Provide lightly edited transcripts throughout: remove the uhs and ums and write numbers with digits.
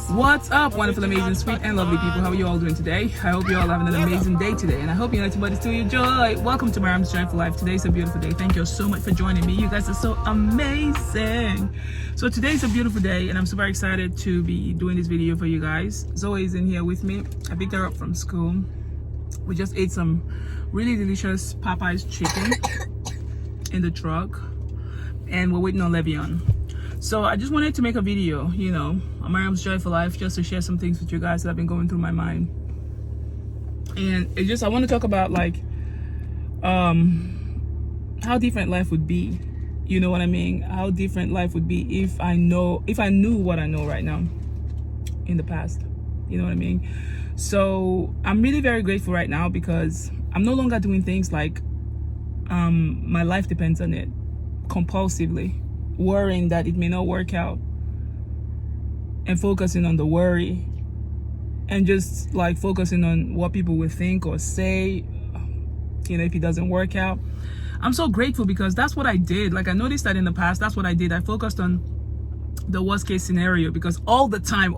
What's up, wonderful, amazing, sweet, and lovely people? How are you all doing today? I hope you're all having an amazing day today, and I hope you're not but still your joy. Welcome to Mariam's Joyful Life. Today's a beautiful day. Thank you so much for joining me. You guys are so amazing. So today's a beautiful day, and I'm super excited to be doing this video for you guys. Zoe is in here with me. I picked her up from school. We just ate some really delicious Popeye's chicken in the truck, and we're waiting on Levion. So I just wanted to make a video, you know, on Mariam's Joyful Life, just to share some things with you guys that have been going through my mind. And it just, I want to talk about like how different life would be. You know what I mean? How different life would be if I knew what I know right now in the past. You know what I mean? So I'm really very grateful right now because I'm no longer doing things like my life depends on it compulsively, worrying that it may not work out and focusing on the worry and just like focusing on what people will think or say, you know, if it doesn't work out. I'm so grateful because that's what I did. Like I noticed that in the past, that's what I did. I focused on the worst case scenario because all the time,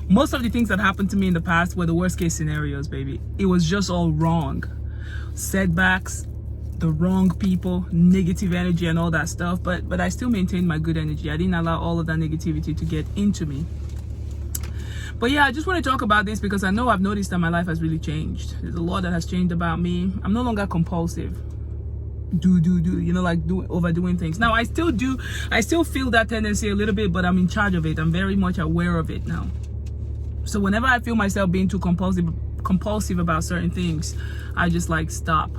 most of the things that happened to me in the past were the worst case scenarios, baby. It was just all wrong. Setbacks, the wrong people, negative energy and all that stuff, but I still maintained my good energy. I didn't allow all of that negativity to get into me. But yeah, I just want to talk about this because I know I've noticed that my life has really changed. There's a lot that has changed about me. I'm no longer compulsive. Do, you know, like overdoing things. Now I still feel that tendency a little bit, but I'm in charge of it. I'm very much aware of it now. So whenever I feel myself being too compulsive about certain things, I just like stop.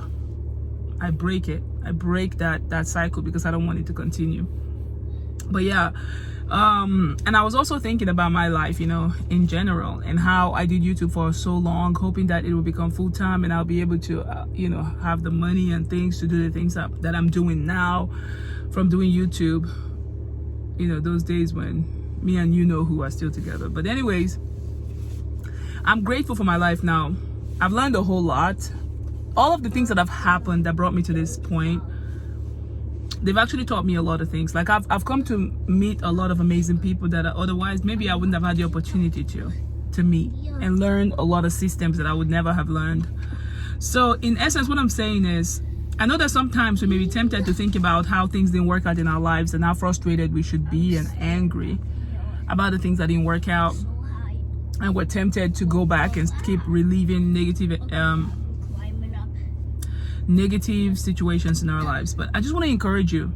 I break it. I break that cycle because I don't want it to continue. But yeah, and I was also thinking about my life, you know, in general, and how I did YouTube for so long, hoping that it will become full-time and I'll be able to, you know, have the money and things to do the things that I'm doing now from doing YouTube. You know, those days when me and you know who are still together. But anyways, I'm grateful for my life now. I've learned a whole lot. All of the things that have happened that brought me to this point, they've actually taught me a lot of things. Like I've come to meet a lot of amazing people that otherwise maybe I wouldn't have had the opportunity to meet and learn a lot of systems that I would never have learned. So in essence, what I'm saying is, I know that sometimes we may be tempted to think about how things didn't work out in our lives and how frustrated we should be and angry about the things that didn't work out. And we're tempted to go back and keep reliving negative situations in our lives. But I just want to encourage you,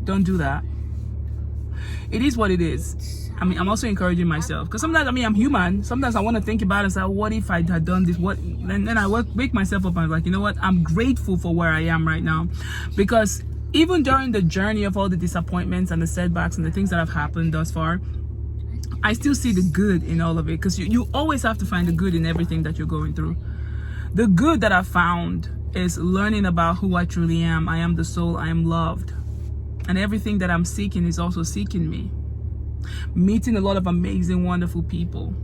don't do that. It is what it is. I mean, I'm also encouraging myself because sometimes, I mean, I'm human. Sometimes I want to think about it and say, what if I had done this? What? And then I wake myself up and I'm like, you know what? I'm grateful for where I am right now, because even during the journey of all the disappointments and the setbacks and the things that have happened thus far, I still see the good in all of it, because you always have to find the good in everything that you're going through. The good that I found is learning about who I truly am. I am the soul. I am loved. And everything that I'm seeking is also seeking me. Meeting a lot of amazing, wonderful people.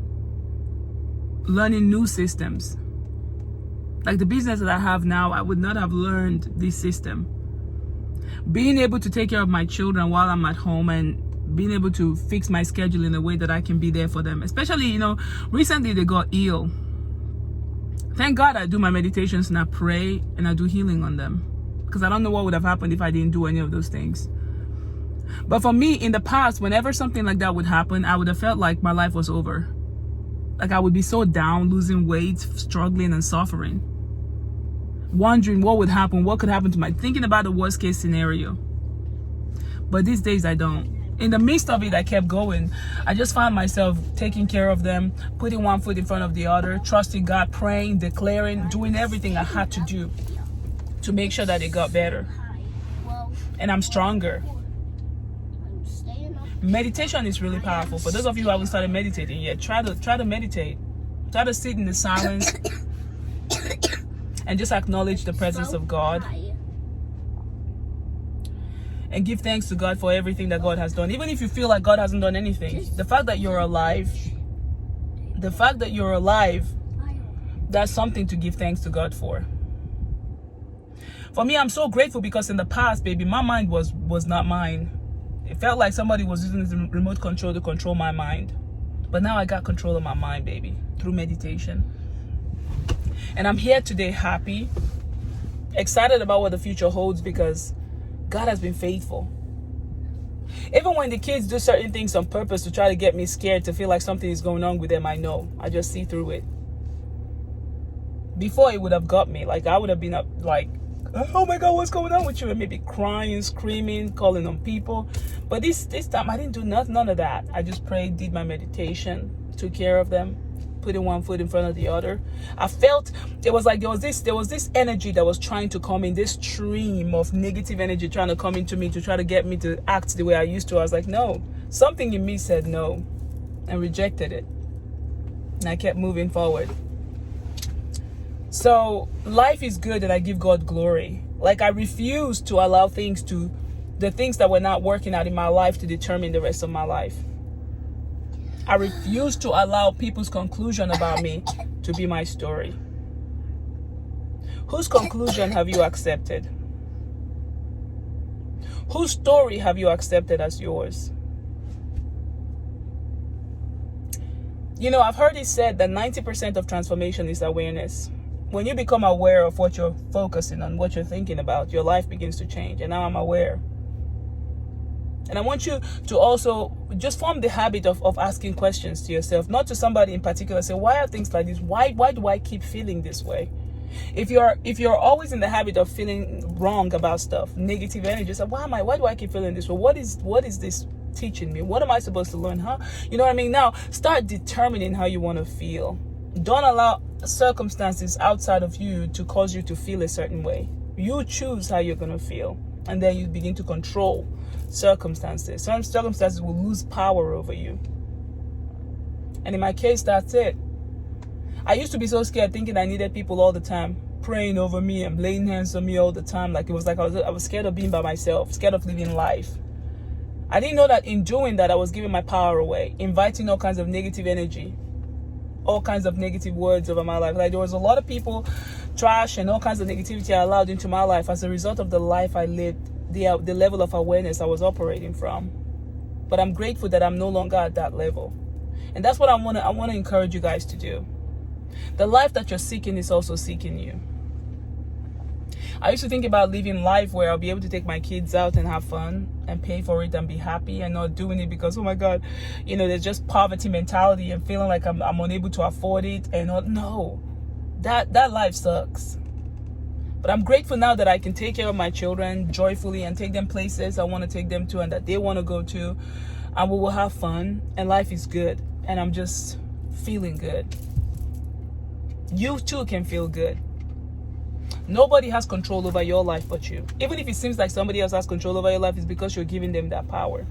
Learning new systems. Like the business that I have now, I would not have learned this system. Being able to take care of my children while I'm at home and being able to fix my schedule in a way that I can be there for them. Especially, you know, recently they got ill. Thank God I do my meditations and I pray and I do healing on them, because I don't know what would have happened if I didn't do any of those things. But for me, in the past, whenever something like that would happen, I would have felt like my life was over. Like I would be so down, losing weight, struggling and suffering, wondering what would happen, what could happen to my, thinking about the worst case scenario. But these days I don't. In the midst of it, I kept going. I just found myself taking care of them, putting one foot in front of the other, trusting God, praying, declaring, doing everything I had to do to make sure that it got better. And I'm stronger. Meditation is really powerful. For those of you who haven't started meditating yet, try to meditate. Try to sit in the silence and just acknowledge the presence of God. And give thanks to God for everything that God has done. Even if you feel like God hasn't done anything, the fact that you're alive, that's something to give thanks to God for. For me, I'm so grateful because in the past, baby, my mind was not mine. It felt like somebody was using the remote control to control my mind. But now I got control of my mind, baby, through meditation. And I'm here today happy, excited about what the future holds, because God has been faithful. Even when the kids do certain things on purpose to try to get me scared, to feel like something is going on with them, I know. I just see through it. Before, it would have got me. Like, I would have been up, like, oh my God, what's going on with you? And maybe crying, screaming, calling on people. But this time, I didn't do none of that. I just prayed, did my meditation, took care of them, putting one foot in front of the other. I felt it was like there was this energy that was trying to come in, this stream of negative energy trying to come into me to try to get me to act the way I used to. I was like, no. Something in me said no and rejected it. And I kept moving forward. So life is good and I give God glory. Like, I refuse to allow the things that were not working out in my life to determine the rest of my life. I refuse to allow people's conclusion about me to be my story. Whose conclusion have you accepted? Whose story have you accepted as yours? You know, I've heard it said that 90% of transformation is awareness. When you become aware of what you're focusing on, what you're thinking about, your life begins to change. And now I'm aware. And I want you to also just form the habit of asking questions to yourself, not to somebody in particular. Say, why are things like this? Why do I keep feeling this way? If you're always in the habit of feeling wrong about stuff, negative energy, say, why do I keep feeling this way? What is this teaching me? What am I supposed to learn? You know what I mean? Now start determining how you want to feel. Don't allow circumstances outside of you to cause you to feel a certain way. You choose how you're going to feel, and then you begin to control circumstances. Some circumstances will lose power over you. And in my case, that's it. I used to be so scared, thinking I needed people all the time, praying over me and laying hands on me all the time. Like, it was like I was scared of being by myself, scared of living life. I didn't know that in doing that, I was giving my power away, inviting all kinds of negative energy, all kinds of negative words over my life. Like, there was a lot of people, trash and all kinds of negativity I allowed into my life as a result of the life I lived, the level of awareness I was operating from. But I'm grateful that I'm no longer at that level. And that's what I want to encourage you guys to do. The life that you're seeking is also seeking you. I used to think about living life where I'll be able to take my kids out and have fun and pay for it and be happy, and not doing it because, oh my God, you know, there's just poverty mentality and feeling like I'm unable to afford it. And no, that life sucks. But I'm grateful now that I can take care of my children joyfully and take them places I want to take them to and that they want to go to. And we will have fun and life is good. And I'm just feeling good. You too can feel good. Nobody has control over your life but you. Even if it seems like somebody else has control over your life, it's because you're giving them that power.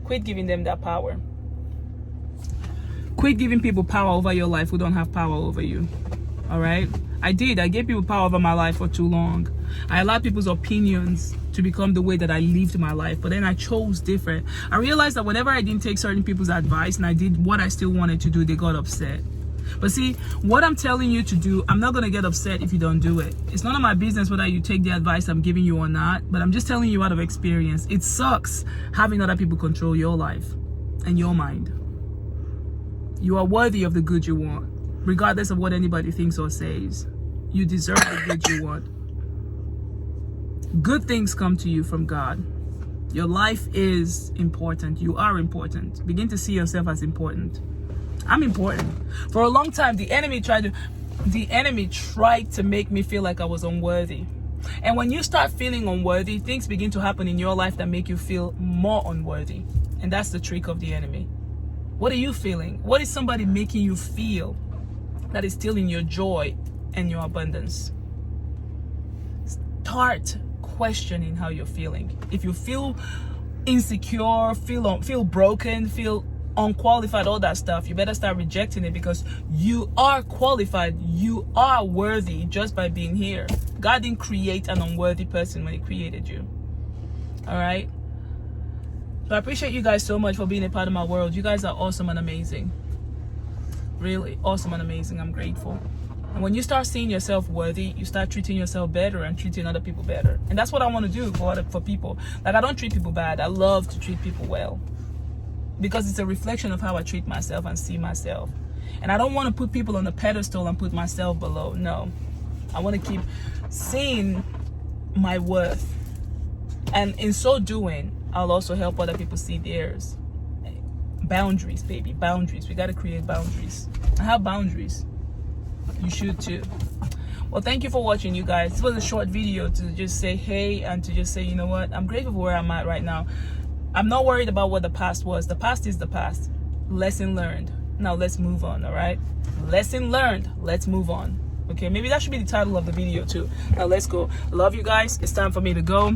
Quit giving them that power. Quit giving people power over your life who don't have power over you. All right? I gave people power over my life for too long. I allowed people's opinions to become the way that I lived my life, but then I chose different. I realized that whenever I didn't take certain people's advice and I did what I still wanted to do, they got upset. But see, what I'm telling you to do, I'm not going to get upset if you don't do it. It's none of my business whether you take the advice I'm giving you or not, but I'm just telling you out of experience. It sucks having other people control your life and your mind. You are worthy of the good you want, regardless of what anybody thinks or says. You deserve the good you want. Good things come to you from God. Your life is important. You are important. Begin to see yourself as important. I'm important. For a long time, the enemy tried to make me feel like I was unworthy. And when you start feeling unworthy, things begin to happen in your life that make you feel more unworthy. And that's the trick of the enemy. What are you feeling? What is somebody making you feel that is stealing your joy and your abundance? Start questioning how you're feeling. If you feel insecure, feel broken, feel unqualified, all that stuff, you better start rejecting it, because you are qualified. You are worthy just by being here. God didn't create an unworthy person when he created you. All right? So I appreciate you guys so much for being a part of my world. You guys are awesome and amazing. Really awesome and amazing. I'm grateful. And when you start seeing yourself worthy, you start treating yourself better and treating other people better. And that's what I want to do for people. Like, I don't treat people bad. I love to treat people well. because it's a reflection of how I treat myself and see myself. And I don't want to put people on a pedestal and put myself below. No, I want to keep seeing my worth, and in so doing, I'll also help other people see theirs. Boundaries, baby, boundaries. We got to create boundaries. I have boundaries. You should too. Well, thank you for watching, you guys. This was a short video to just say hey, and to just say, you know what, I'm grateful for where I'm at right now. I'm not worried about what the past was. The past is the past. Lesson learned. Now let's move on, all right? Lesson learned. Let's move on. Okay, maybe that should be the title of the video too. Now let's go. Love you guys. It's time for me to go.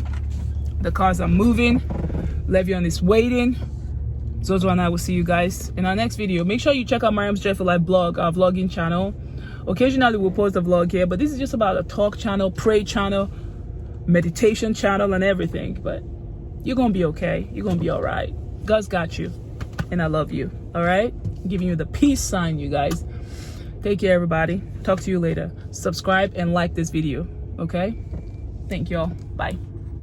The cars are moving. Le'Veon is waiting. Zozo and I will see you guys in our next video. Make sure you check out Mariam's Joyful Life blog, our vlogging channel. Occasionally we'll post a vlog here, but this is just about a talk channel, pray channel, meditation channel, and everything. But you're gonna be okay. You're gonna be all right. God's got you, and I love you. All right, I'm giving you the peace sign, you guys. Take care, everybody. Talk to you later. Subscribe and like this video. Okay, thank y'all. Bye.